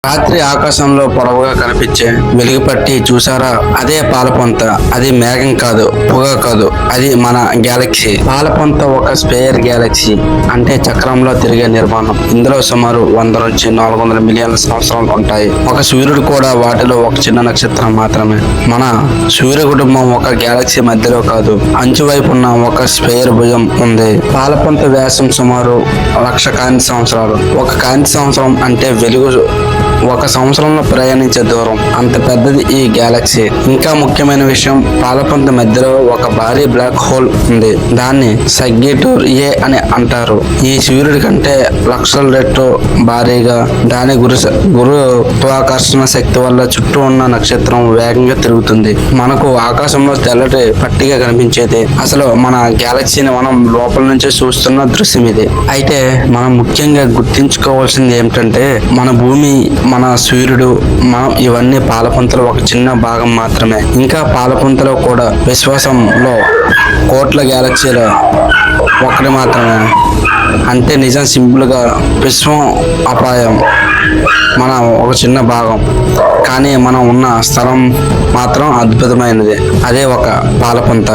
రాత్రి ఆకాశంలో పొడవుగా కనిపించే వెలుగుపట్టి చూసారా? అదే పాలపొంత. అది మేఘం కాదు, పొగ కాదు, అది మన గ్యాలక్సీ. పాలపొంత ఒక స్పేర్ గ్యాలక్సీ, అంటే చక్రంలో తిరిగే నిర్మాణం. ఇందులో సుమారు 100 నుంచి 400 మిలియన్ల సంవత్సరాలు ఉంటాయి. ఒక సూర్యుడు కూడా వాటిలో ఒక చిన్న నక్షత్రం మాత్రమే. మన సూర్య కుటుంబం ఒక గ్యాలక్సీ మధ్యలో కాదు, అంచు వైపున్న ఒక స్పేర్ భుజం ఉంది. పాలపొంత వ్యాసం సుమారు 1,00,000 కాంతి సంవత్సరాలు. ఒక కాంతి సంవత్సరం అంటే వెలుగు ఒక సంవత్సరంలో ప్రయాణించే దూరం. అంత పెద్దది ఈ గ్యాలక్సీ. ఇంకా ముఖ్యమైన విషయం, పాలపొంత మధ్యలో ఒక భారీ బ్లాక్ హోల్ ఉంది. దాన్ని సగ్గేటూర్ ఏ అని అంటారు. ఈ సూర్యుడి కంటే లక్షల రెట్లు భారీగా దాని గురుత్వాకర్షణ శక్తి వల్ల చుట్టూ ఉన్న నక్షత్రం వేగంగా తిరుగుతుంది. మనకు ఆకాశంలో తెల్లటి పట్టిగా కనిపించేది అసలు మన గ్యాలక్సీని మనం లోపల నుంచి చూస్తున్న దృశ్యం ఇది. అయితే మనం ముఖ్యంగా గుర్తించుకోవాల్సింది ఏమిటంటే, మన భూమి, మన సూర్యుడు, మనం ఇవన్నీ పాలపుంతలో ఒక చిన్న భాగం మాత్రమే. ఇంకా పాలపుంతలో కూడా విశ్వాసంలో కోట్ల గ్యాలక్సీల ఒక్కటి మాత్రమే. అంటే నిజం సింపుల్గా విశ్వం అపాయం, మన ఒక చిన్న భాగం. కానీ మనం ఉన్న స్థలం మాత్రం అద్భుతమైనది. అదే ఒక పాలపుంత.